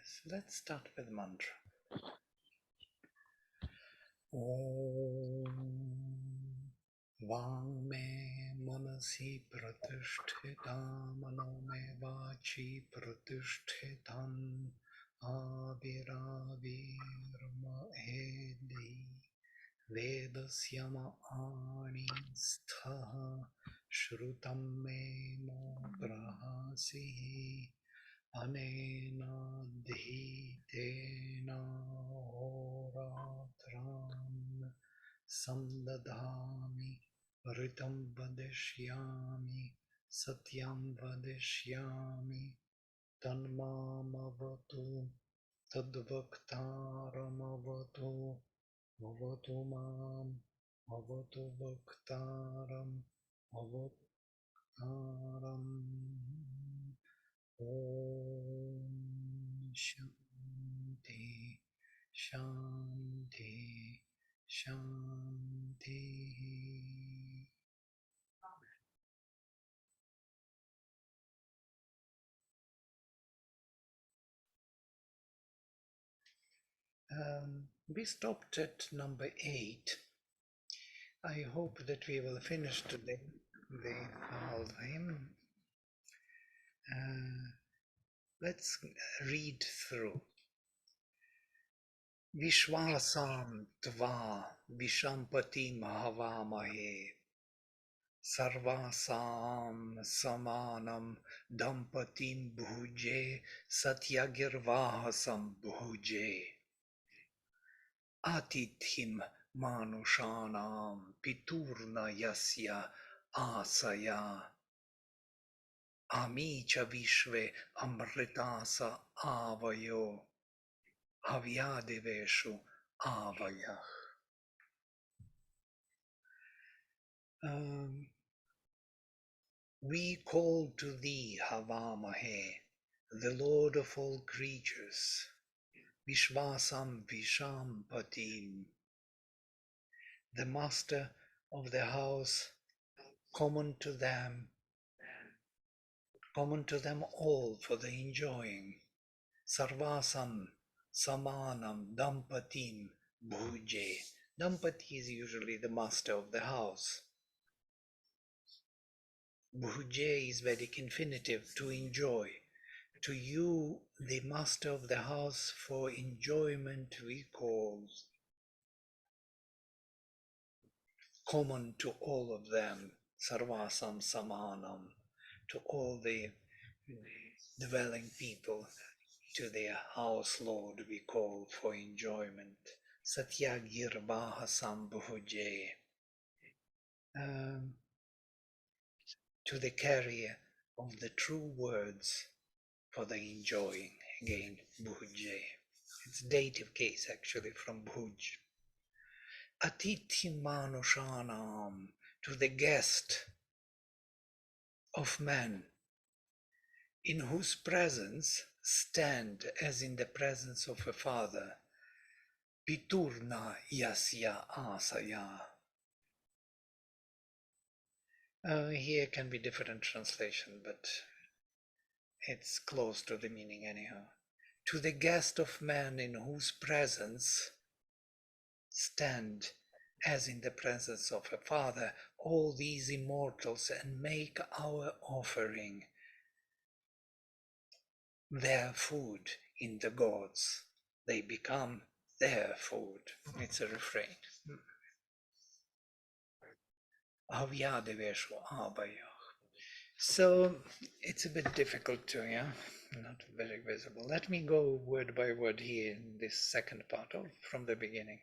Yes, let's start with mantra. Om Vang me manasi pratisthita mano me vachi pratishthitam aviravirma edi Vedasyama ani sthaha shrutam me mo prahasi anena dhitena horatram samdadhami ritam vadishyami satyam vadishyami tanmamavatu tadvaktaramavatu avatu mam avatu vaktaram avataram Om Shanti Shanti Shanti. We stopped at number 8. I hope that we will finish today the whole hymn. Let's read through. Vishwasam tva vishampatim havamahe Sarvasam samanam dampatim bhuje satyagirvahasam bhuje atithim manushanam piturna yasya asaya amicha vishve amritasa avayo avyadeveshu avayah. We call to thee, Havamahe, the Lord of all creatures, Vishvasam Vishampatim, the master of the house, common to them all for the enjoying, Sarvasam Samanam Dampatim Bhuje. Dampati is usually the master of the house. Bhuje is Vedic infinitive, to enjoy. To you, the master of the house, for enjoyment we call, common to all of them, sarvasam samanam, to all the dwelling people, to their house lord we call for enjoyment. Satyagirvahasam bhuje, to the carrier of the true words for the enjoying. Again, bhuje. It's dative case actually from bhuj. Atithi manushanam, to the guest of man, in whose presence stand as in the presence of a father. Piturna yasya asaya. Here can be different translation, but it's close to the meaning anyhow. To the guest of man in whose presence stand as in the presence of a father, all these immortals, and make our offering their food in the gods. They become their food. It's a refrain. Avyadeveshu abayah. So it's a bit difficult to, not very visible. Let me go word by word here in this second part of from the beginning.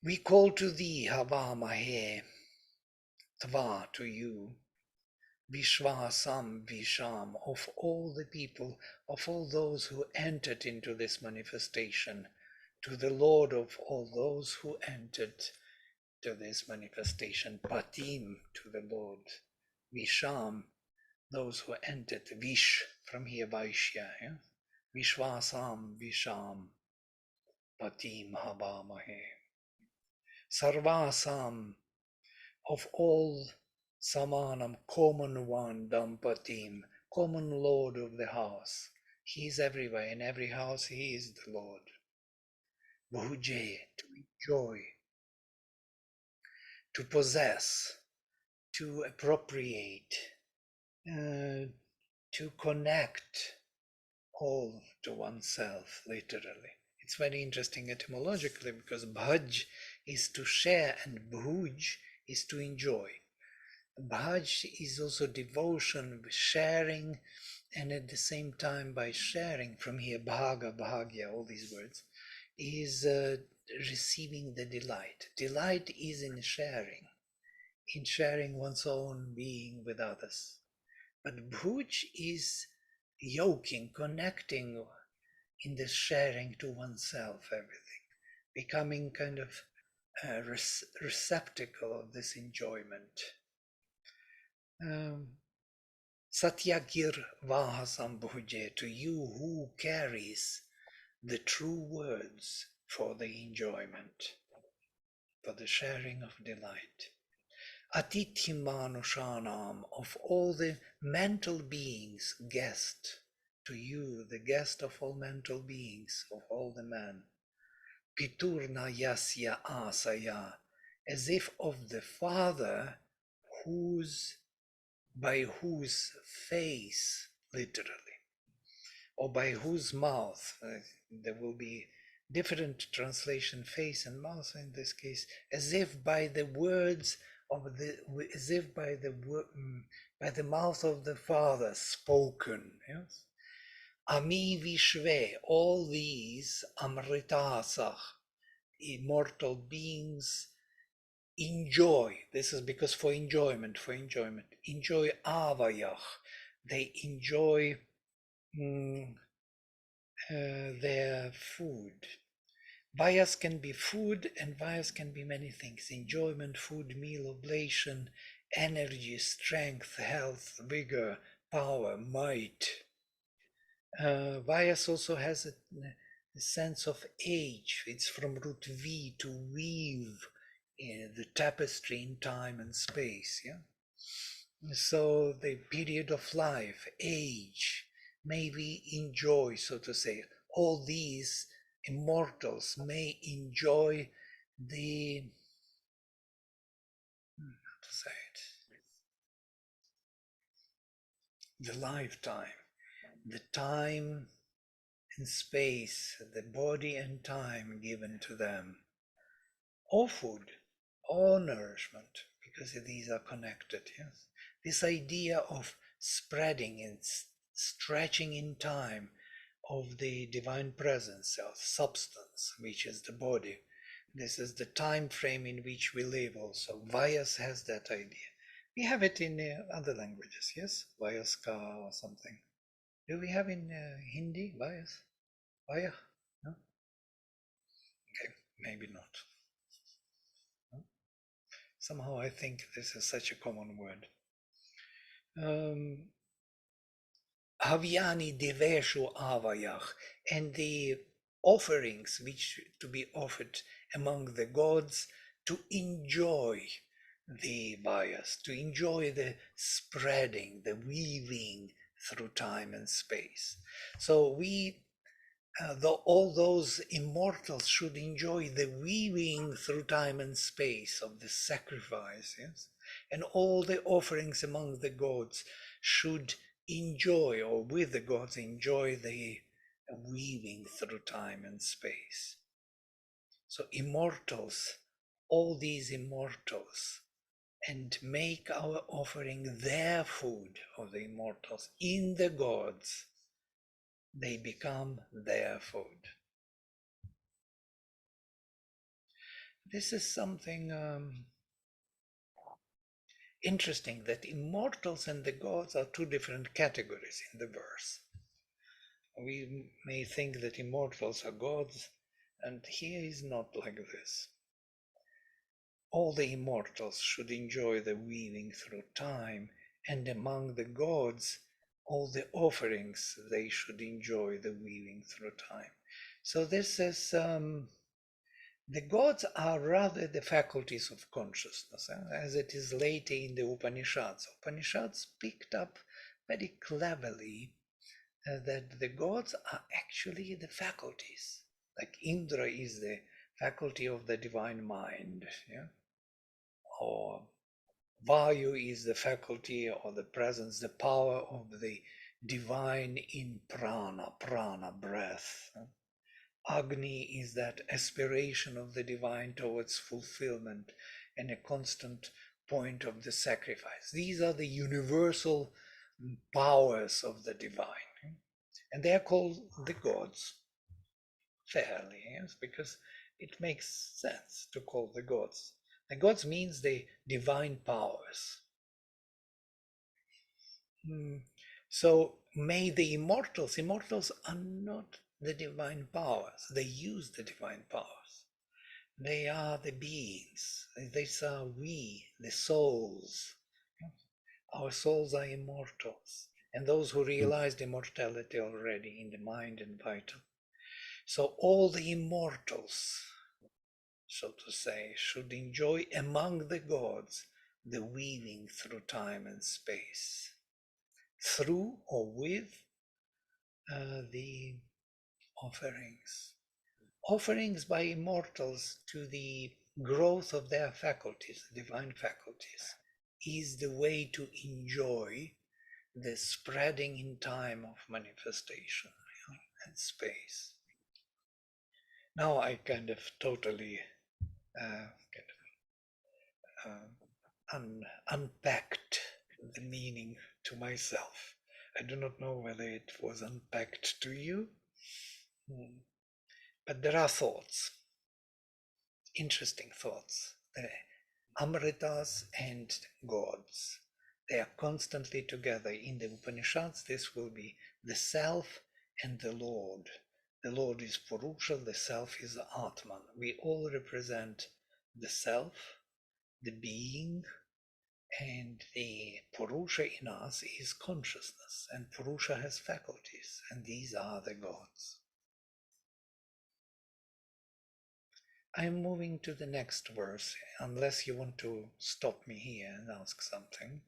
We call to thee, Havamahe, Tva, to you, Vishvasam Visham, of all the people, of all those who entered into this manifestation, to the Lord of all those who entered to this manifestation, Patim, to the Lord, Visham, those who entered, Vish, from here Vaishya, Vishvasam Visham, Patim Habamahe, Sarvasam, of all Samanam, common one, Dampatim, common lord of the house, He is everywhere. In every house, He is the Lord. Bhuje, to enjoy, to possess, to appropriate, uh, to connect all to oneself, literally. It's very interesting etymologically because bhaj is to share and bhuj is to enjoy. Bhaj is also devotion, sharing, and at the same time, by sharing, from here, bhaga, bhagya, all these words, is receiving the delight. Delight is in sharing one's own being with others. But bhuj is yoking, connecting in this sharing to oneself, everything, becoming kind of a receptacle of this enjoyment. Satyagir Vahasam Bhuje, to you who carries the true words for the enjoyment, for the sharing of delight. Atithimanushanam, of all the mental beings, guest, to you, the guest of all mental beings, of all the men. Piturna yasya asaya, as if of the Father by whose face, literally, or by whose mouth, there will be different translation, face and mouth in this case, as if by the words of the, as if by the mouth of the Father spoken, yes. Ami vishve, all these amritasah, immortal beings, enjoy. This is because for enjoyment, enjoy avayah. They enjoy their food. Vayas can be food, and vayas can be many things. Enjoyment, food, meal, oblation, energy, strength, health, vigor, power, might. Vayas also has a sense of age. It's from root V, to weave the tapestry in time and space. Yeah. So the period of life, age, may we enjoy, so to say, all these immortals may enjoy the, how to say it, the lifetime, the time and space, the body and time given to them, or food, or nourishment, because these are connected. Yes, this idea of spreading and stretching in time of the divine presence, of substance, which is the body. This is the time frame in which we live also. Vyas has that idea. We have it in other languages, yes? Vayaska or something. Do we have in Hindi, Vyas? Vaya? No? Okay, maybe not. No? Somehow I think this is such a common word. Havyani deveshu avayach, and the offerings which to be offered among the gods to enjoy the bias, to enjoy the spreading, the weaving through time and space. So all those immortals should enjoy the weaving through time and space of the sacrifice, yes? And all the offerings among the gods should enjoy, or with the gods enjoy, the weaving through time and space. So immortals, all these immortals, and make our offering their food of the immortals in the gods, they become their food. This is something interesting, that immortals and the gods are two different categories in the verse. We may think that immortals are gods, and here is not like this. All the immortals should enjoy the weaving through time, and among the gods, all the offerings, they should enjoy the weaving through time. So this is, the gods are rather the faculties of consciousness, as it is later in the Upanishads. Upanishads picked up very cleverly that the gods are actually the faculties. Like Indra is the faculty of the divine mind, yeah? Or Vayu is the faculty or the presence, the power of the divine in prana, prana, breath. Agni is that aspiration of the divine towards fulfillment and a constant point of the sacrifice. These are the universal powers of the divine. And they are called the gods, fairly, yes, because it makes sense to call the gods. The gods means the divine powers. So may the immortals are not the divine powers. They use the divine powers. They are the beings. These are we, the souls. Our souls are immortals. And those who realized immortality already in the mind and vital. So all the immortals, so to say, should enjoy among the gods the weaving through time and space, through or with the offerings. Offerings by immortals to the growth of their faculties, divine faculties, is the way to enjoy the spreading in time of manifestation, and space. Now I kind of totally unpacked the meaning to myself. I do not know whether it was unpacked to you, but there are thoughts, interesting thoughts. The Amritas and gods, they are constantly together. In the Upanishads, this will be the self and the Lord. The Lord is Purusha, the self is Atman. We all represent the self, the being, and the Purusha in us is consciousness, and Purusha has faculties, and these are the gods. I am moving to the next verse, unless you want to stop me here and ask something.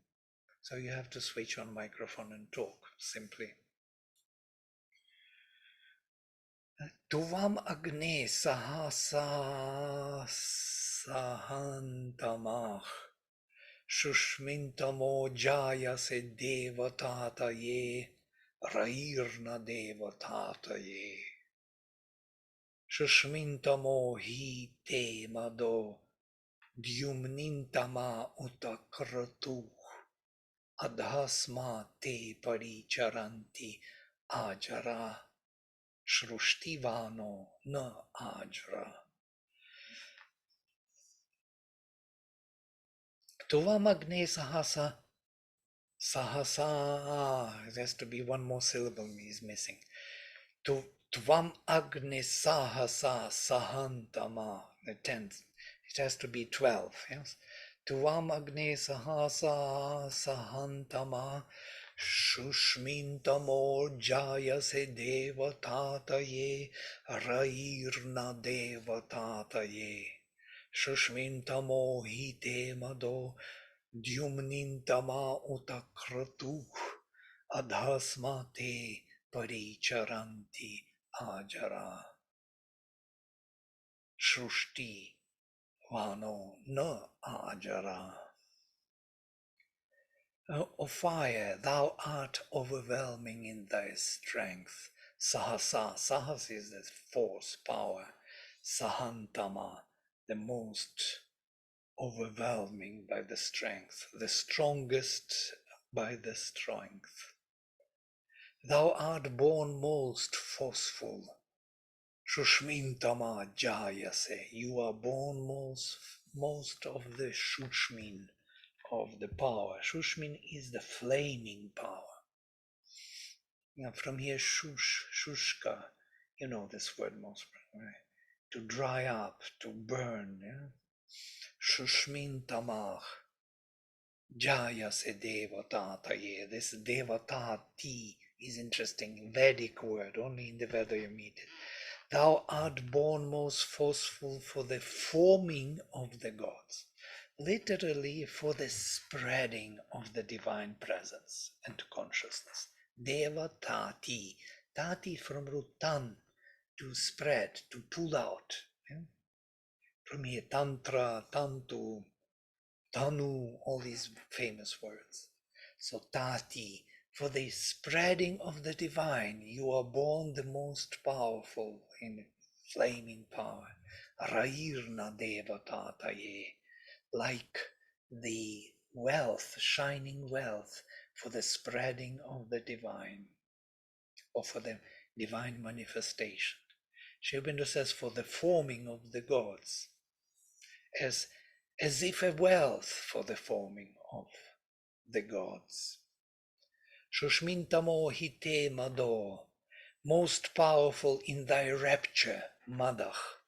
So you have to switch on microphone and talk, simply. Tuvam Agni Sahasa Sahantamah Shushmintamo Jayase Devatataye Rairna Devatataye Shushmintamo Hi Te Mado Dyumnintama Utakratu Adhasma Te Paricharanti Ajara Shrushtivano Na Ajra. Tuvam Agne Sahasa. Sahasa. It has to be one more syllable is missing. Tvam Agne Sahasa Sahantama. The 10th. It has to be 12. Yes. Tvam Agne Sahasa Sahantama. Shushmintamo Jayase Devatataye Rairna Devatataye Shushmintamo Hite Mado Dyumnintama Utakratu Adhasmate Paricharanti Ajara Shrushti Vano Na Ajara. O fire, thou art overwhelming in thy strength. Sahasa, Sahas is the force, power. Sahantama, the most overwhelming by the strength, the strongest by the strength. Thou art born most forceful. Shushmintama Jayase, you are born most of the Shushmin, of the power. Shushmin is the flaming power. Now from here, shushka, you know this word most, right? To dry up, to burn. Yeah? Shushmin tamah, jayase devatataye. This devatati is interesting, Vedic word, only in the Veda you meet it. Thou art born most forceful for the forming of the gods. Literally for the spreading of the divine presence and consciousness. Deva Tati. Tati from root tan, to spread, to pull out. Yeah? From here, Tantra, Tantu, Tanu, all these famous words. So Tati, for the spreading of the divine, you are born the most powerful in flaming power. Rairna Deva Tataye, like the wealth, shining wealth for the spreading of the divine, or for the divine manifestation. Sri Aurobindo says for the forming of the gods, as if a wealth for the forming of the gods. Shushmintamo hite mado, most powerful in thy rapture, madach.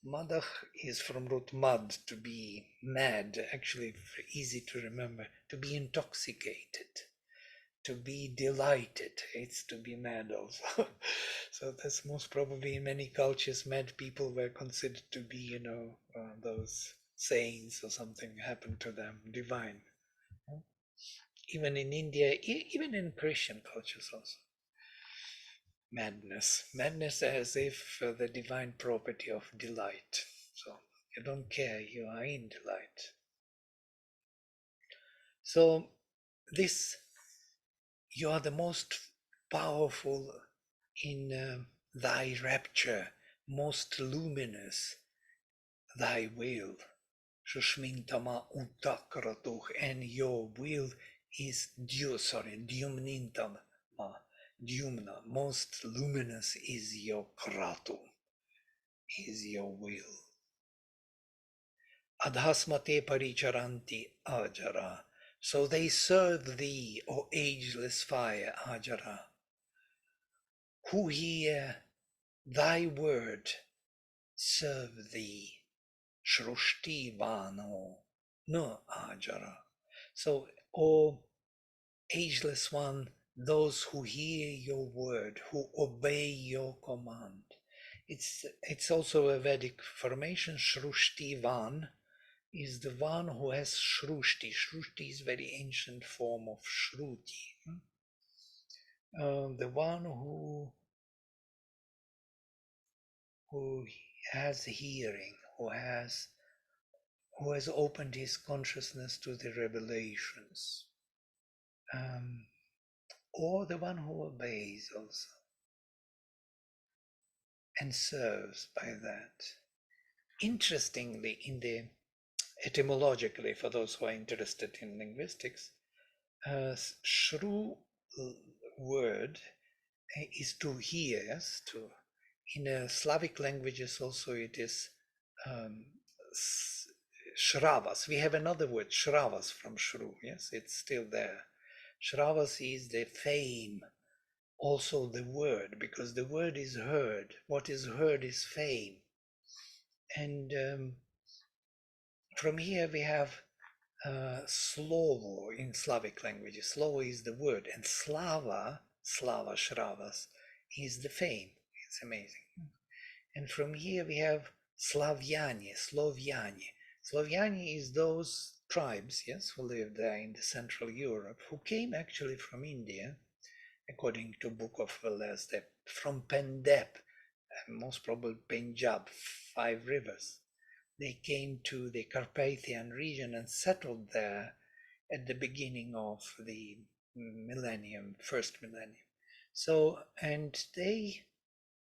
Madach is from root mad, to be mad, actually easy to remember, to be intoxicated, to be delighted. It's to be mad also. So that's most probably in many cultures, mad people were considered to be, those saints or something happened to them, divine. Even in India, even in Christian cultures also. Madness as if the divine property of delight. So you don't care, you are in delight. So this, you are the most powerful in thy rapture, most luminous thy will. Shushmintama utakratuch, and your will is dyumnintama. Dyumna, most luminous is your kratu, is your will. Adhasmate paricharanti ajara. So they serve thee, O ageless fire, ajara. Who hear thy word serve thee, shrushti vano, no ajara. So, O ageless one, those who hear your word, who obey your command. It's also a Vedic formation. Shrushti van is the one who has shrushti. Shrushti is a very ancient form of shruti. The one who has hearing, who has opened his consciousness to the revelations, or the one who obeys also and serves by that. Interestingly, etymologically, for those who are interested in linguistics, shru word is to hear, yes, to. In Slavic languages also it is shravas. We have another word, shravas, from shru, yes, it's still there. Shravas is the fame, also the word, because the word is heard. What is heard is fame. And from here we have slovo in Slavic languages. Slovo is the word, and slava, shravas, is the fame. It's amazing. And from here we have Slovyani. Slovyani is those tribes, yes, who lived there in the Central Europe, who came actually from India, according to Book of Veles, from Pendep, most probably Punjab, 5 rivers. They came to the Carpathian region and settled there at the beginning of the millennium, first millennium. So, and they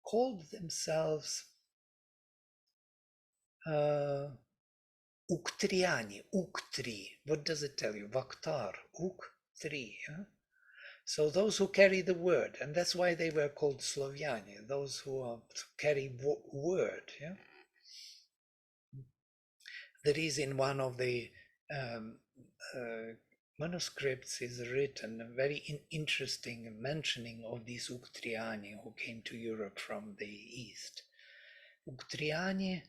called themselves Uktriani, Uktri. What does it tell you? Vaktar, Uktri. Huh? So those who carry the word, and that's why they were called Slovyani, those who carry word. Yeah? There is in one of the manuscripts is written a very interesting mentioning of these Uktriani who came to Europe from the east. Uktriani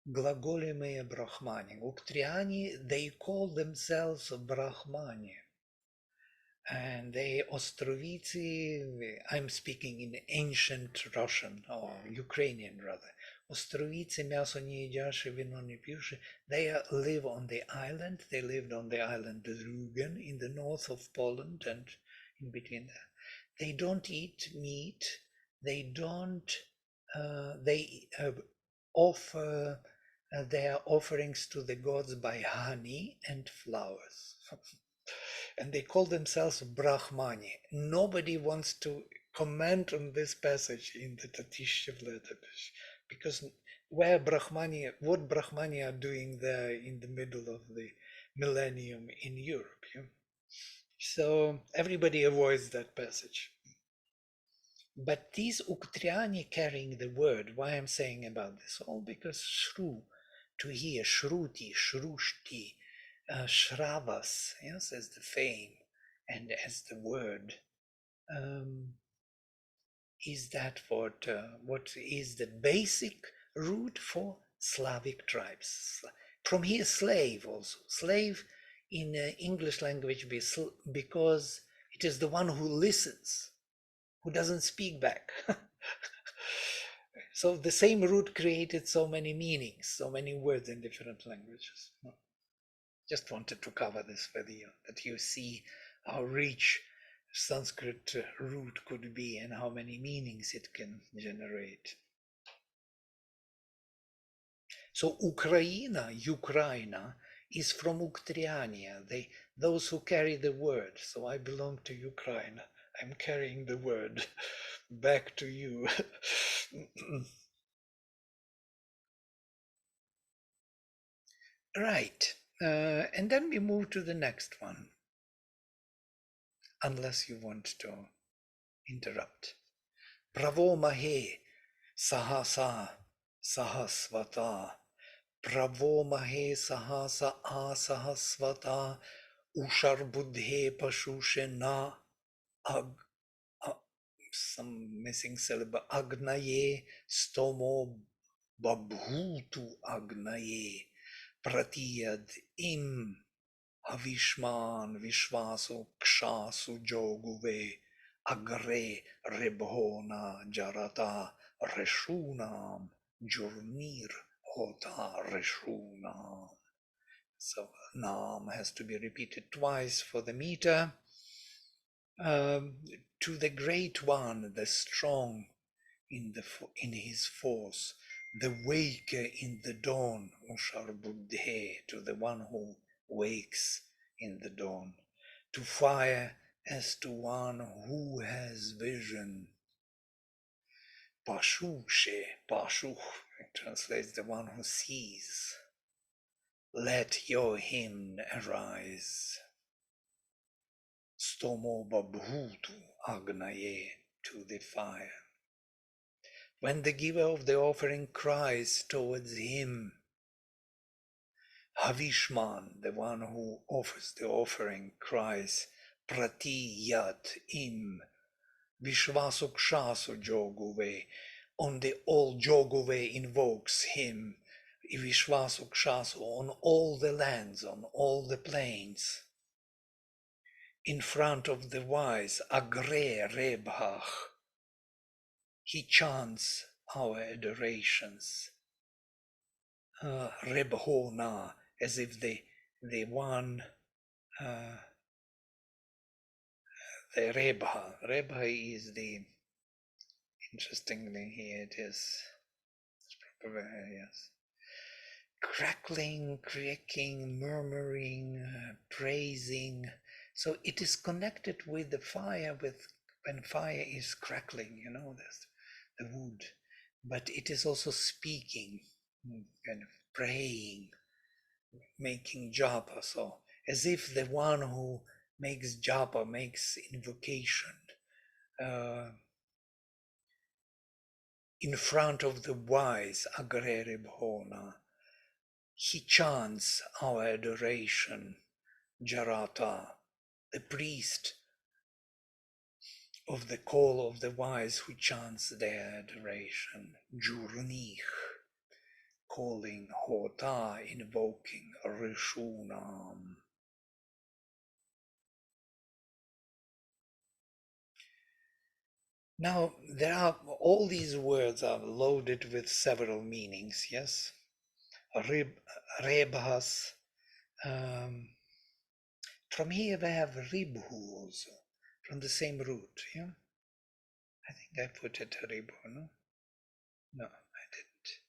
Glagolемые Brahmani. Uktriani, they call themselves Brahmani. And they Ostrovici, I'm speaking in ancient Russian or Ukrainian rather. Ostrovici, мясо не едяши, вино не пьюши. They live on the island. They lived on the island Rügen in the north of Poland and in between there. They don't eat meat. They don't. They offer their offerings to the gods by honey and flowers. And they call themselves Brahmani. Nobody wants to comment on this passage in the Tatishev Letapish, because what Brahmani are doing there in the middle of the millennium in Europe? Yeah? So everybody avoids that passage. But these Uktriani carrying the word, why I'm saying about this? All because Shru, to hear, Shruti, Shrushti, Shravas, yes, as the fame and as the word, is that what is the basic root for Slavic tribes. From here, slave also. Slave in English language because it is the one who listens, who doesn't speak back. So the same root created so many meanings, so many words in different languages. Just wanted to cover this with you, that you see how rich Sanskrit root could be and how many meanings it can generate. So Ukraina is from Uktriania, those who carry the word. So I belong to Ukraine. I'm carrying the word back to you. Right. And then we move to the next one, unless you want to interrupt. Bravo Mahe Sahasa Sahasvata. Bravo Mahe Sahasa Asahasvata. Ushar Buddhe Pashushena. Some missing syllable. Agnaye Stomo Babhutu Agnaye. Pratiyad Im Havishman Vishvasu Kshasu Joguve Agre Rebhona Jarata Reshunam Jurnir Hota Reshunam. So Nam has to be repeated twice for the meter. To the Great One, the strong in his force, the waker in the dawn, Ushar Buddhe, to the one who wakes in the dawn, to fire as to one who has vision. Pashushe, Pashuch, it translates the one who sees. Let your hymn arise. Stomo Babhutu Agnaye, to the fire. When the giver of the offering cries towards him, Havishman, the one who offers the offering, cries, Prati Yat Im, Vishvasu Kshasu Joguve, on the all Joguve invokes him, Vishvasu Kshasu, on all the lands, on all the plains. In front of the wise, Agre Rebhach, he chants our adorations. Rebhona, as if the one, the Rebha is the, interestingly here it is, yes, crackling, cracking, murmuring, praising. So it is connected with the fire, with when fire is crackling, you know, there's the wood, but it is also speaking, kind of praying, making japa, so as if the one who makes japa, makes invocation, in front of the wise Agrere Bhona, he chants our adoration, Jarata, the priest of the call of the wise who chants their adoration, Jurnich, calling Hota, invoking Rishunam. Now, all these words are loaded with several meanings, yes? Rebhas. From here we have Ribhu also. from the same root. Yeah, I think I put it Haribo, no? No, I didn't.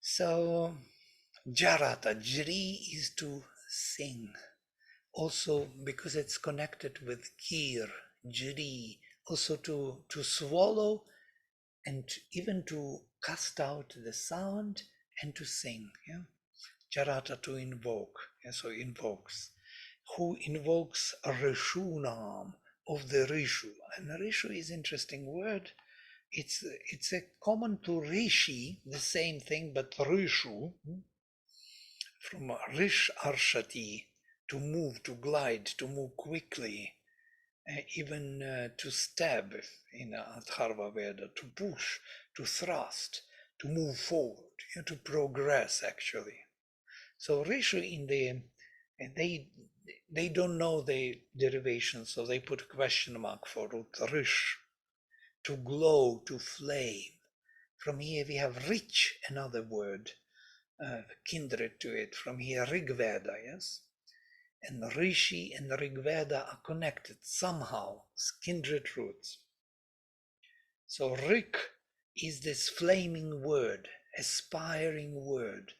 So Jarata, Jri is to sing. Also because it's connected with Kir, Jri, also to swallow and even to cast out the sound and to sing. Yeah? Jarata, to invoke. Yeah, so invokes. Who invokes a Rishunam of the Rishu. And Rishu is an interesting word. It's a common to Rishi, the same thing, but Rishu, from Rish Arshati, to move, to glide, to move quickly, even to stab in Atharva Veda, to push, to thrust, to move forward, to progress actually. So Rishu in the they don't know the derivation, so they put a question mark for it. Rish, to glow, to flame. From here we have rich, another word, kindred to it. From here Rig Veda, yes? And Rishi and Rig Veda are connected somehow, kindred roots. So Rik is this flaming word, aspiring word,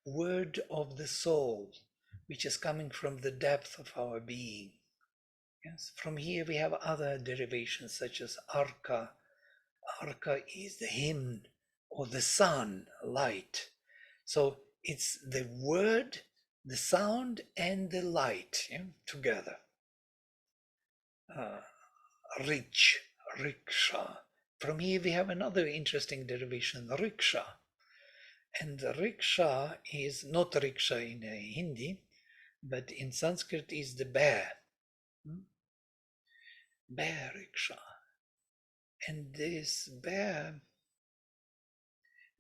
word of the soul, which is coming from the depth of our being. Yes, from here we have other derivations such as Arka. Arka is the hymn or the sun, light. So it's the word, the sound, and the light, yeah, together. Rich, rickshaw. From here we have another interesting derivation, rickshaw. And rickshaw is not rickshaw in Hindi, but in Sanskrit is the bear. Bear rickshaw. And this bear,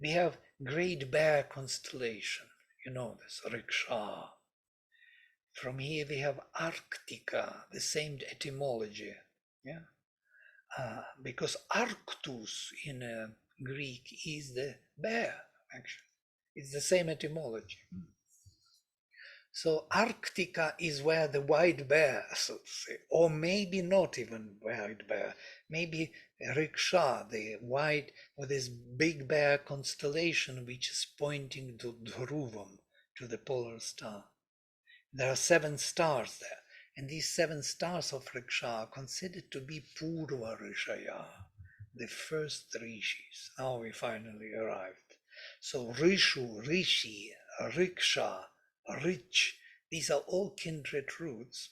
we have Great Bear constellation. You know this, rickshaw. From here we have Arctica, the same etymology. Yeah. Because Arctus in Greek is the bear, actually. It's the same etymology. So Arctica is where the white bear, so to say, or maybe not even white bear, maybe Riksha, the white, or this big bear constellation which is pointing to Dhruvam, to the polar star. There are 7 stars there, and these 7 stars of Riksha are considered to be Purva Rishaya, the first rishis. Now we finally arrived. So Rishu, Rishi, Riksha, Rich, these are all kindred roots,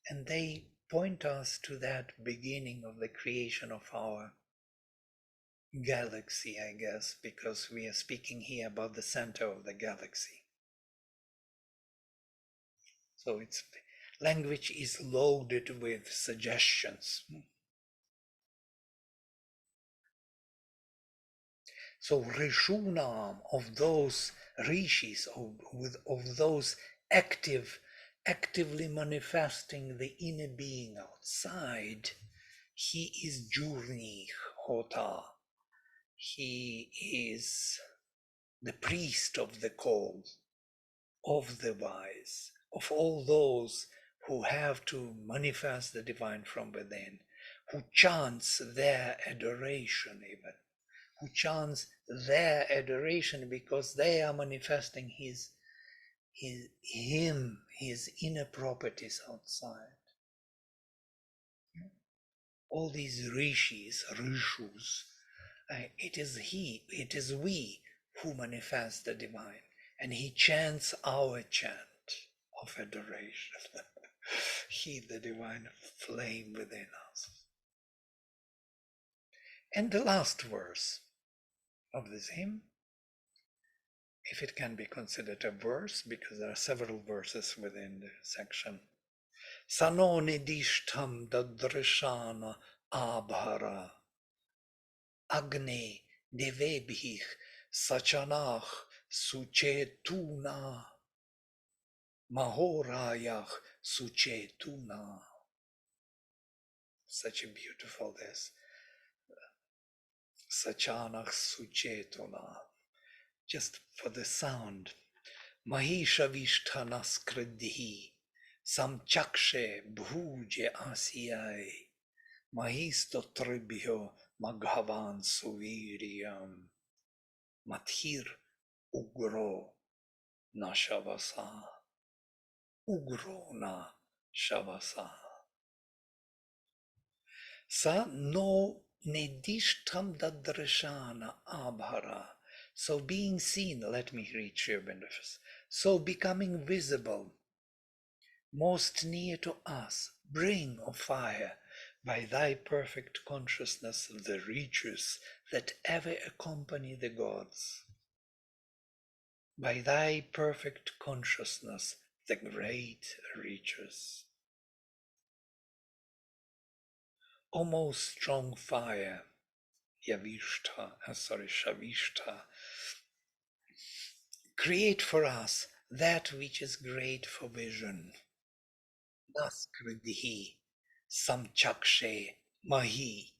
and they point us to that beginning of the creation of our galaxy, I guess, because we are speaking here about the center of the galaxy. So it's language is loaded with suggestions. So Rishunam, of those rishis, of those actively manifesting the inner being outside, he is Jurnich Hota. He is the priest of the call, of the wise, of all those who have to manifest the divine from within, who chants their adoration even, who chants their adoration because they are manifesting his inner properties outside. All these rishis, rishus, it is we who manifest the divine, and he chants our chant of adoration. He, the divine flame within us. And the last verse of this hymn, if it can be considered a verse, because there are several verses within the section. Sanone dishtam dadrishana abhara Agni devebhich sachanach suchetuna mahorayach suchetuna. Such a beautiful this. Sachanach suchetuna. Just for the sound. Mahisha vishtanaskriddhi samchakshe bhuje asiyai mahistotribhyo maghavan suviryam mathir ugro na shavasa ugro na shavasa sa no nedishtam dadrishana abhara. So being seen, let me read your benefits. So becoming visible, most near to us, bring, O fire, by thy perfect consciousness the riches that ever accompany the gods. By thy perfect consciousness, the great riches. O most strong fire, Shavishta, create for us that which is great for vision. Naskridihi, samchakshe, mahi,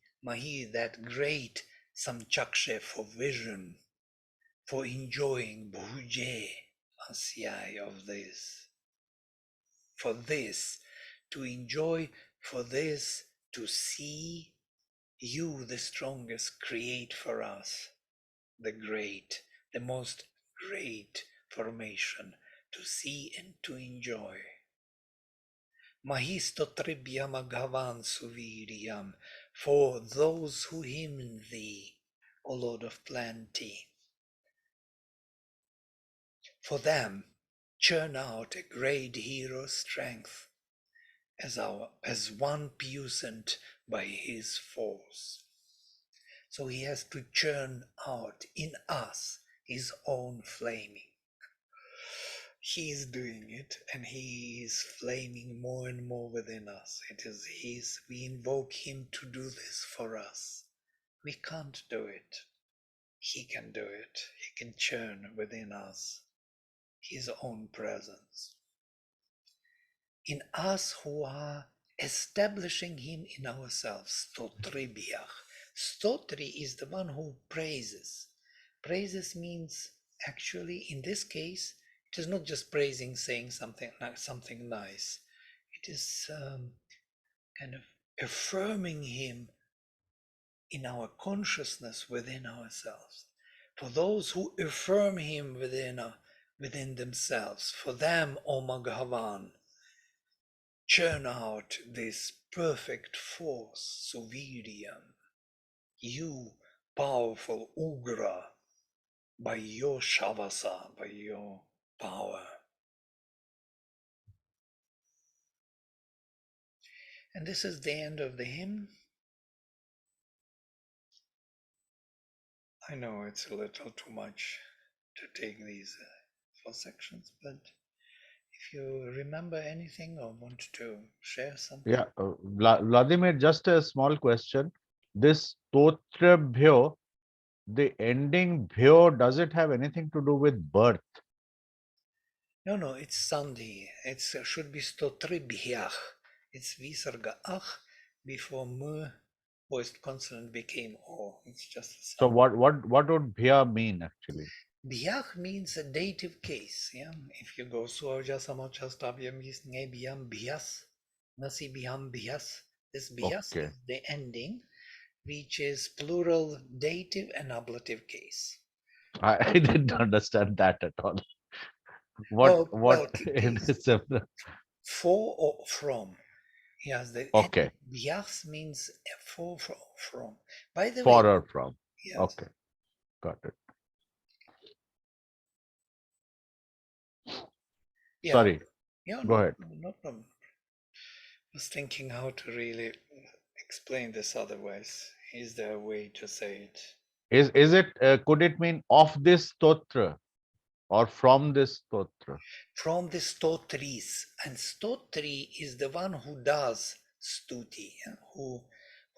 that great samchakshe for vision, for enjoying bhuje, asyai of this. For this, to enjoy, for this, to see you, the strongest, create for us the great, the most great formation to see and to enjoy. Mahistotribhyam aghavan suviryam, for those who hymn thee, O Lord of plenty. For them, churn out a great hero's strength, as one puissant by his force. So he has to churn out in us his own flaming. He is doing it, and he is flaming more and more within us. It is we invoke him to do this for us. We can't do it. He can do it. He can churn within us his own presence. In us who are establishing him in ourselves, stotribiach. Stotri is the one who praises. Praises means, actually, in this case, it is not just praising, saying something nice. It is kind of affirming him in our consciousness within ourselves. For those who affirm him within themselves, for them, O Maghavan, churn out this perfect force, Suviryam, you powerful Ugra, by your Shavasa, by your power. And this is the end of the hymn. I know it's a little too much to take these 4 sections, but if you remember anything or want to share something. Yeah, Vladimir, just a small question. This Totrabhyo, the ending bhyo, does it have anything to do with birth? No, it's Sandhi. It should be Stotribhyach. It's Visarga Ach before M voiced consonant became O. It's just a So sound. what would bhya mean actually? Bhyach means a dative case. Yeah, if you go Suarja Samachastabhyam Bhyam Bhyas, Nasi Bhyam Bhyas. This Bhyas Okay, is the ending, which is plural dative and ablative case. I didn't understand that at all. Oh, What well, in case this? for or from. Yes, the Okay, Bias means for from. By the way, for or from. yes, Okay, got it. yeah, Sorry, yeah, go ahead. no problem. I was thinking how to really explain this otherwise. Is there a way to say it? Is it could it mean of this stotra or from this stotra? From the stotris, and stotri is the one who does stuti, yeah, who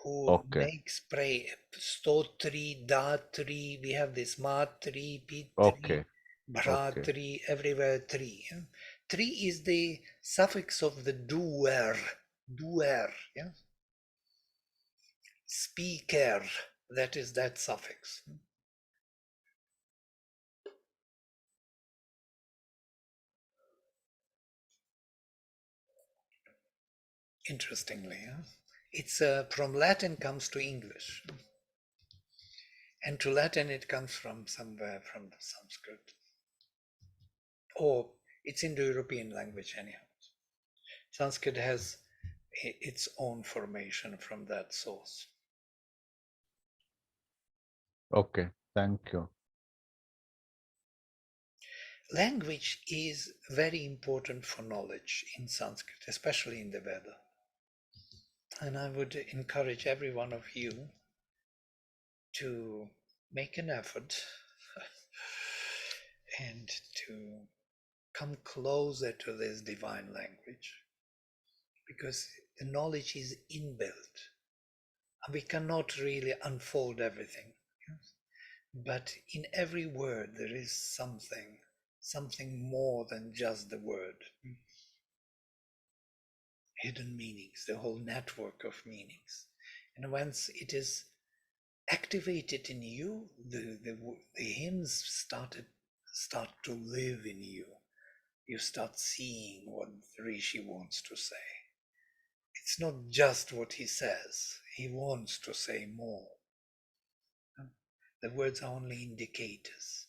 Okay, makes prayer. Stotri, datri, we have this matri, pitri, okay, okay. bhratri, everywhere tri. Yeah. Tri is the suffix of the doer, yeah, speaker. That is that suffix. Interestingly, it's from Latin comes to English, and to Latin it comes from somewhere from Sanskrit, or it's Indo-European language anyhow. Sanskrit has its own formation from that source. Okay, thank you. Language is very important for knowledge in Sanskrit, especially in the Veda. And I would encourage every one of you to make an effort and to come closer to this divine language, because the knowledge is inbuilt. We cannot really unfold everything, yes? But in every word there is something more than just the word. Hidden meanings, the whole network of meanings. And once it is activated in you, the hymns start to live in you. You start seeing what the Rishi wants to say. It's not just what he says, he wants to say more. The words are only indicators,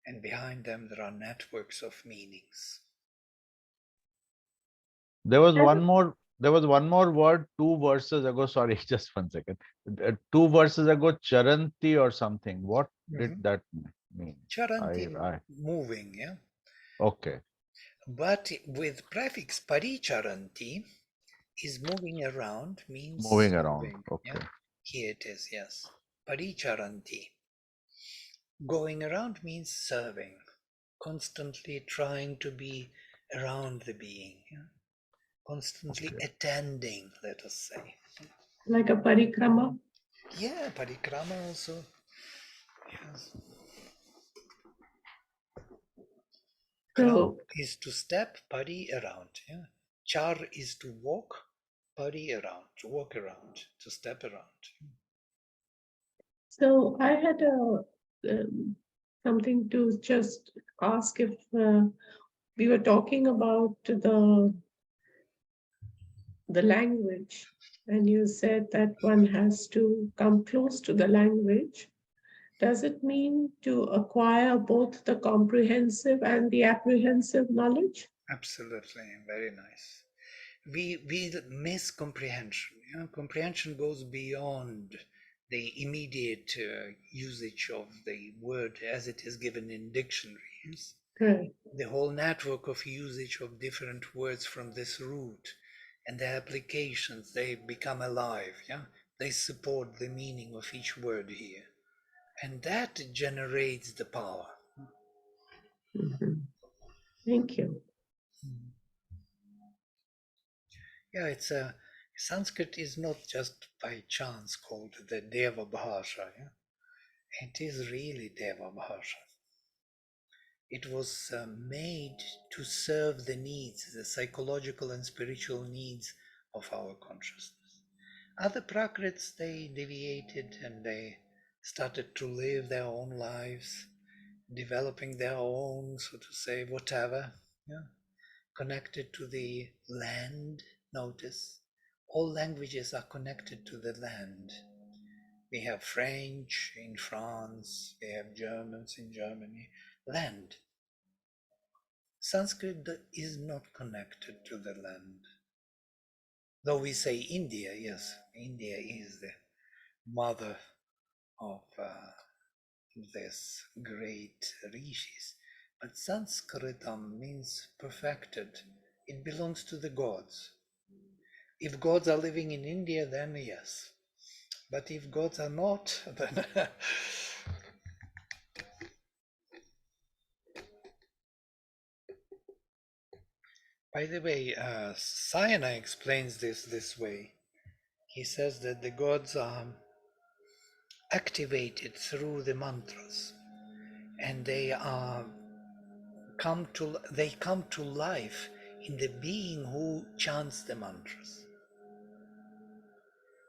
and behind them there are networks of meanings. There was one more. There was one more word 2 verses ago. Sorry, just 1 second. 2 verses ago, charanti or something. What did that mean? Charanti, moving, yeah. Okay. But with prefix paricharanti, is moving around, means Moving around. serving. Okay. Yeah? Here it is, yes. Paricharanti. Going around means serving, constantly trying to be around the being, yeah? Constantly attending, let us say. Like a parikrama? Yeah, parikrama also. Yes. Kram is to step, pari around. Yeah. Char is to walk, pari around, to walk around, to step around. So I had something to just ask if we were talking about the language, and you said that one has to come close to the language. Does it mean to acquire both the comprehensive and the apprehensive knowledge? Absolutely, very nice. We miss comprehension. You know, comprehension goes beyond the immediate usage of the word as it is given in dictionaries. Right. The whole network of usage of different words from this root and the applications, they become alive. Yeah, they support the meaning of each word here, and that generates the power. Mhm. Thank you. Yeah, it's a Sanskrit is not just by chance called the Deva Bhasha. Yeah? It is really Deva Bhasha. It was made to serve the needs, the psychological and spiritual needs of our consciousness. Other Prakrits, they deviated and they started to live their own lives, developing their own, so to say, whatever, yeah? Connected to the land. Notice, all languages are connected to the land. We have French in France, we have Germans in Germany. Land. Sanskrit is not connected to the land. Though we say India, yes, India is the mother of this great rishis. But Sanskritam means perfected. It belongs to the gods. If gods are living in India, then yes. But if gods are not, then by the way, Sayana explains this way. He says that the gods are activated through the mantras, and they come to life in the being who chants the mantras.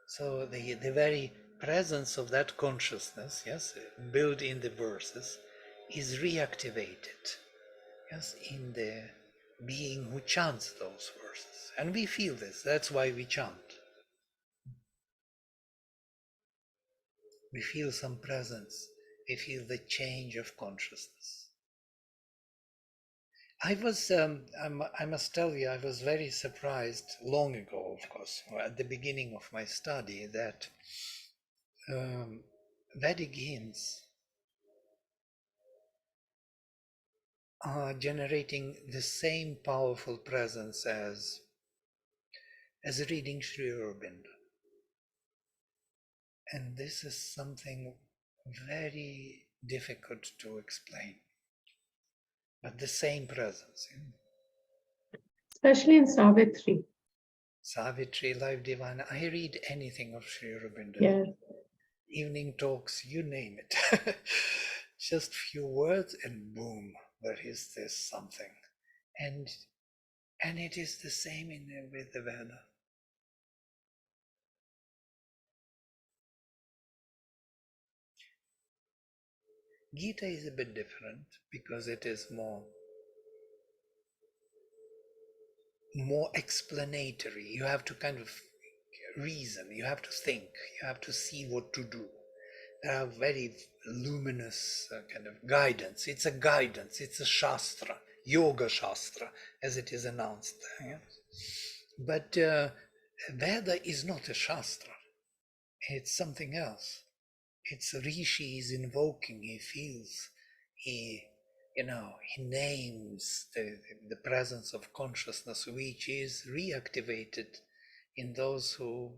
So the very presence of that consciousness, yes, built in the verses, is reactivated, yes, in the being who chants those verses. And we feel this. That's why we chant. We feel some presence. We feel the change of consciousness. I must tell you, I was very surprised long ago, of course, at the beginning of my study, that Vedic hymns are generating the same powerful presence as reading Sri Aurobindo. And this is something very difficult to explain, but the same presence. Especially in Savitri. Savitri, Life Divine, I read anything of Sri Aurobindo. Yeah. Evening talks, you name it. Just few words and boom, there is this something. And it is the same with the Veda. Gita is a bit different because it is more explanatory. You have to kind of reason, you have to think, you have to see what to do. There are very luminous kind of guidance. It's a guidance, it's a shastra, yoga shastra, as it is announced. Yeah? But Veda is not a shastra, it's something else. It's Rishi is invoking, he feels, he names the presence of consciousness, which is reactivated in those who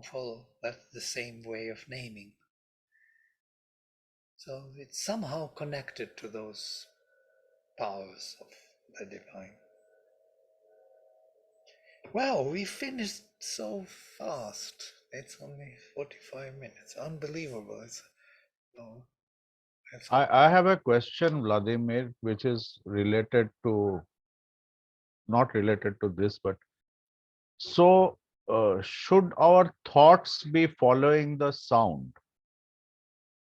follow the same way of naming. So it's somehow connected to those powers of the divine. Wow, we finished so fast. It's only 45 minutes. Unbelievable. I have a question, Vladimir, which is related to, not related to this, but so should our thoughts be following the sound,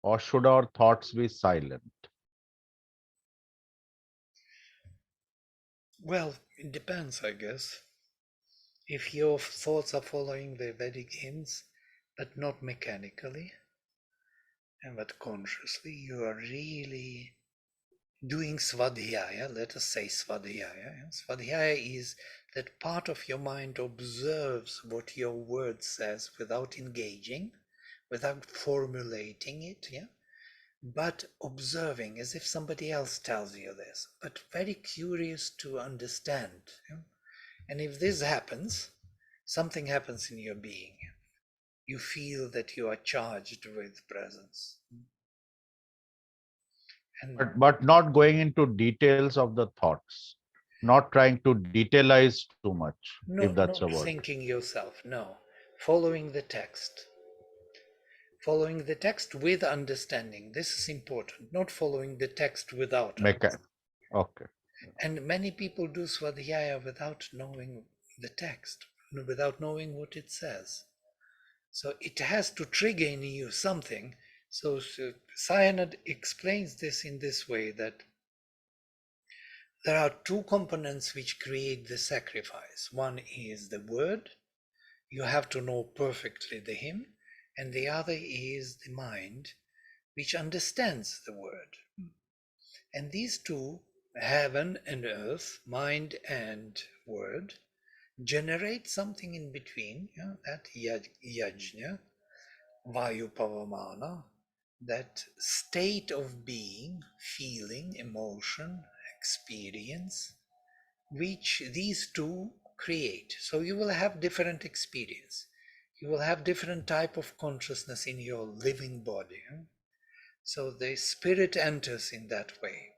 or should our thoughts be silent? Well, it depends, I guess. If your thoughts are following the Vedic hymns, but not mechanically, but consciously, you are really doing svadhyaya. Let us say svadhyaya. Svadhyaya is that part of your mind observes what your word says without engaging, without formulating it, but observing as if somebody else tells you this, but very curious to understand. And if this happens, something happens in your being. You feel that you are charged with presence. But not going into details of the thoughts, not trying to detailize too much, if that's a Not word. thinking yourself, no. Following the text. Following the text with understanding. This is important. Not following the text without understanding. Okay. And many people do svadhyaya without knowing the text, without knowing what it says. So it has to trigger in you something. So Sayanad explains this in this way, that there are two components which create the sacrifice. One is the word. You have to know perfectly the hymn. And the other is the mind, which understands the word. And these two, heaven and earth, mind and word, generate something in between, that yajna, vayu pavamana, that state of being, feeling, emotion, experience, which these two create. So you will have different experience. You will have different type of consciousness in your living body. So the spirit enters in that way.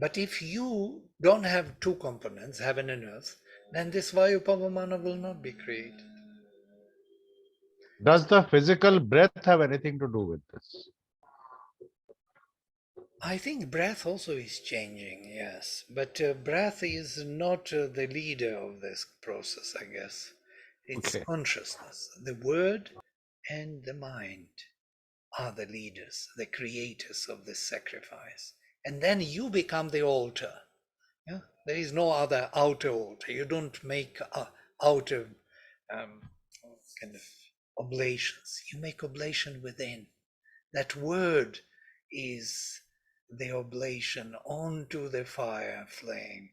But if you don't have two components, heaven and earth, then this Vayu Pavamana will not be created. Does the physical breath have anything to do with this? I think breath also is changing, yes. But breath is not the leader of this process, I guess. It's Okay. consciousness. The word and the mind are the leaders, the creators of this sacrifice. And then you become the altar. Yeah? There is no other outer altar. You don't make outer kind of oblations. You make oblation within. That word is the oblation onto the fire flame,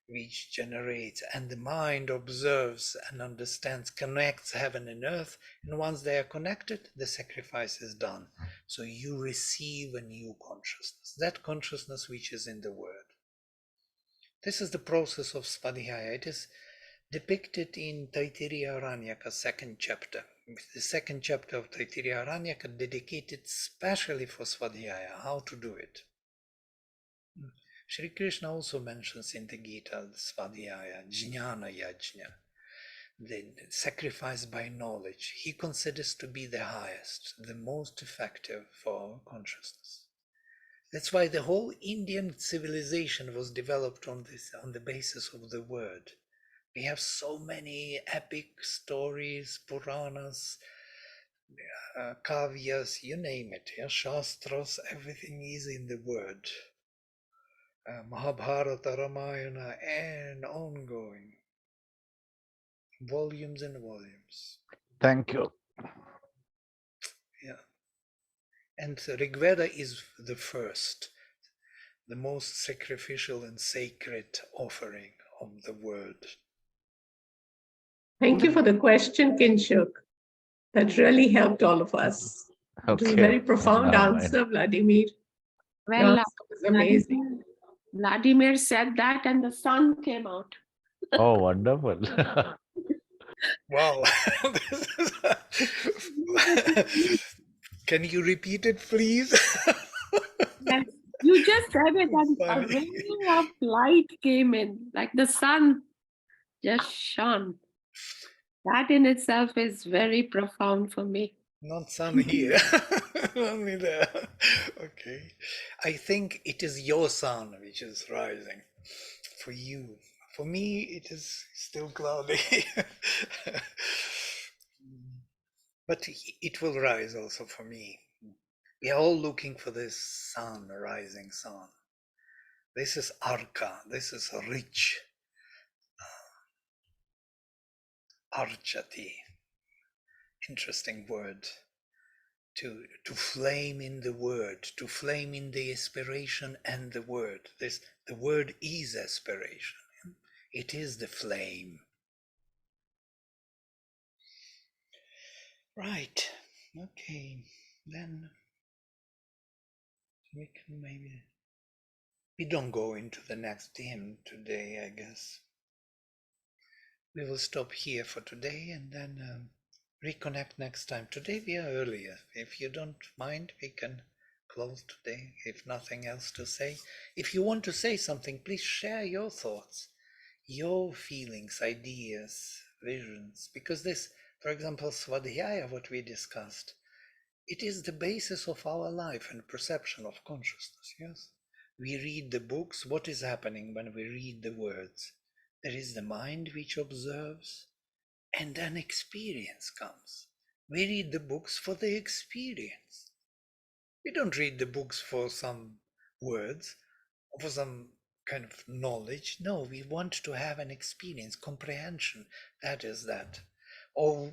which generates, and the mind observes and understands, connects heaven and earth. And once they are connected, the sacrifice is done. So you receive a new consciousness, that consciousness which is in the word. This is the process of Svadhyaya. It is depicted in Taittiriya Aranyaka, second chapter. The second chapter of Taittiriya Aranyaka dedicated specially for Svadhyaya, how to do it. Shri Krishna also mentions in the Gita Svadhyaya, Jnana Yajna, the sacrifice by knowledge. He considers to be the highest, the most effective for consciousness. That's why the whole Indian civilization was developed on the basis of the word. We have so many epic stories, Puranas, Kavyas, you name it, yeah? Shastras, everything is in the word. Mahabharata, Ramayana, and ongoing. Volumes and volumes. Thank you. Yeah. And Rigveda is the first, the most sacrificial and sacred offering of the word. Thank you for the question, Kinshuk. That really helped all of us. It was a very profound Never mind. answer, Vladimir. Your Well, answer was amazing. Vladimir said that and the sun came out. Oh, wonderful. Wow. Can you repeat it, please? Yes, you just said it and a Funny. ray of light came in, like the sun just shone. That in itself is very profound for me. Not sun here, only there. Okay. I think it is your sun which is rising for you. For me, it is still cloudy. But it will rise also for me. We are all looking for this sun, rising sun. This is Arka, this is a rich Archati. Interesting word. To flame in the word, to flame in the aspiration and the word. The word is aspiration. It is the flame. Right. Okay. Then we can maybe. We don't go into the next hymn today, I guess. We will stop here for today and then reconnect next time. Today we are earlier. If you don't mind, we can close today if nothing else to say. If you want to say something, please share your thoughts, your feelings, ideas, visions, because this, for example, Svadhyaya, what we discussed, it is the basis of our life and perception of consciousness. Yes, we read the books. What is happening when we read the words? There is the mind which observes, and then experience comes. We read the books for the experience. We don't read the books for some words or for some kind of knowledge. No, we want to have an experience, comprehension. That is that. Or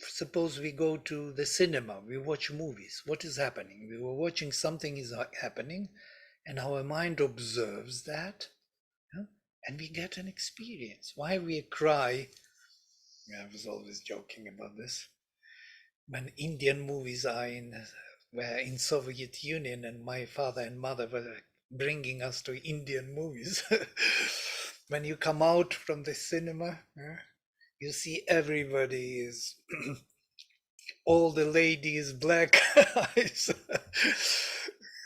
suppose we go to the cinema, we watch movies. What is happening? We were watching something is happening, and our mind observes that. And we get an experience. Why we cry? I was always joking about this. When Indian movies were in Soviet Union, and my father and mother were bringing us to Indian movies. When you come out from the cinema, you see everybody is all the ladies black eyes.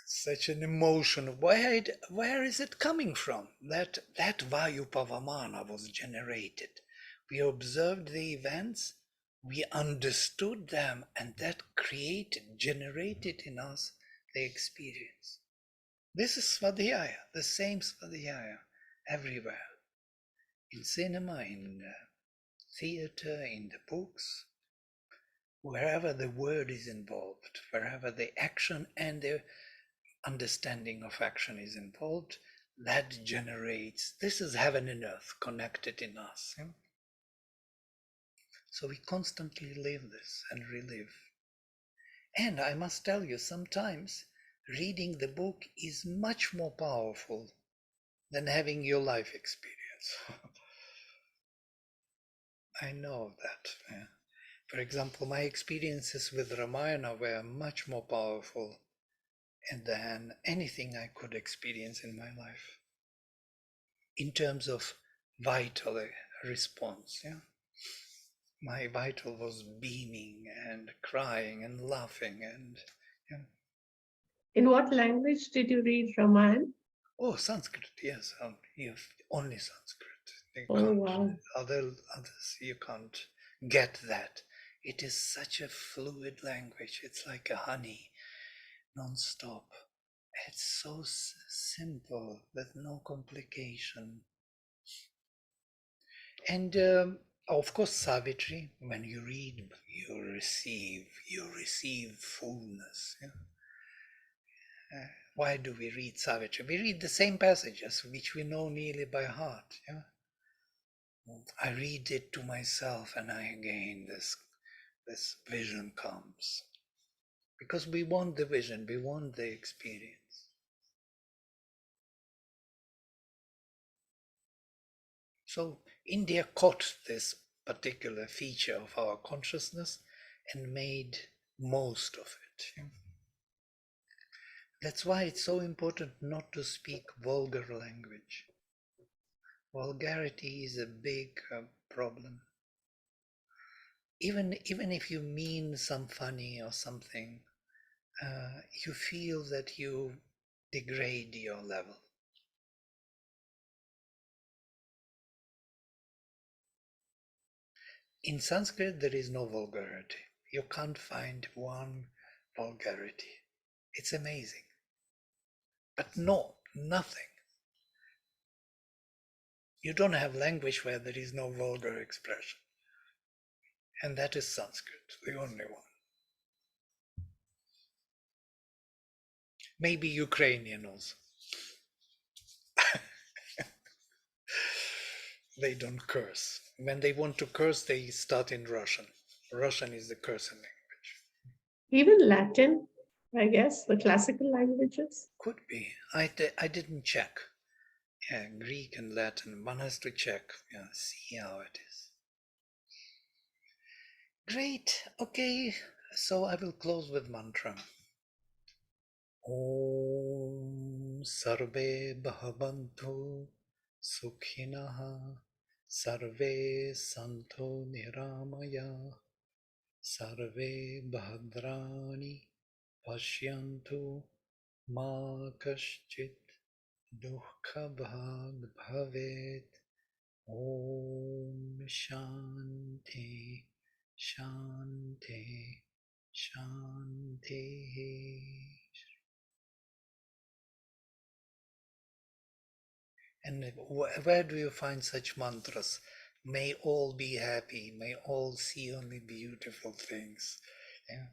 Such an emotion. Where is it coming from? That Vayu Pavamana was generated. We observed the events, we understood them, and that generated in us the experience. This is Svadhyaya, the same Svadhyaya everywhere. In cinema, in theater, in the books, wherever the word is involved, wherever the action and the understanding of action is involved, that generates, this is heaven and earth connected in us. Yeah? So we constantly live this and relive. And I must tell you, sometimes reading the book is much more powerful than having your life experience. I know that. Yeah. For example, my experiences with Ramayana were much more powerful than anything I could experience in my life in terms of vital response. Yeah? My vital was beaming and crying and laughing and yeah. In what language did you read Ramayana? Oh, Sanskrit, yes, only Sanskrit. You Oh, can't, wow. others, you can't get that. It is such a fluid language. It's like a honey, non-stop. It's so simple with no complication. And of course, Savitri, when you read, you receive fullness. Yeah? Why do we read Savitri? We read the same passages which we know nearly by heart. Yeah? I read it to myself, and this vision comes. Because we want the vision, we want the experience. So India caught this particular feature of our consciousness and made most of it. That's why it's so important not to speak vulgar language. Vulgarity is a big problem. Even if you mean some funny or something, you feel that you degrade your level. In Sanskrit, there is no vulgarity. You can't find one vulgarity. It's amazing. But no, nothing. You don't have language where there is no vulgar expression. And that is Sanskrit, the only one. Maybe Ukrainian also. They don't curse. When they want to curse, they start in Russian. Russian is the cursing language. Even Latin, I guess, the classical languages. Could be. I didn't check. Yeah, Greek and Latin. One has to check. Yeah, see how it is. Great. Okay. So I will close with mantra. Om Sarve Bhavantu Sukhinaha Sarve Santo Niramaya Sarve Bhadrani Pashyantu Ma Kaschit Dukkha Bhag Bhavet. Om Shanti Shanti Shanti. And where do you find such mantras? May all be happy. May all see only beautiful things. Yeah.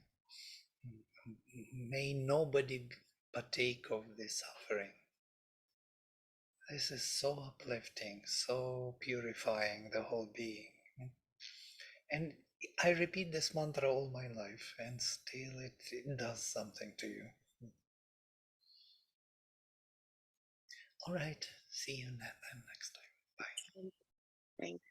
May nobody partake of the suffering. This is so uplifting, so purifying the whole being. And I repeat this mantra all my life, and still it does something to you. All right. See you next time. Bye. Thank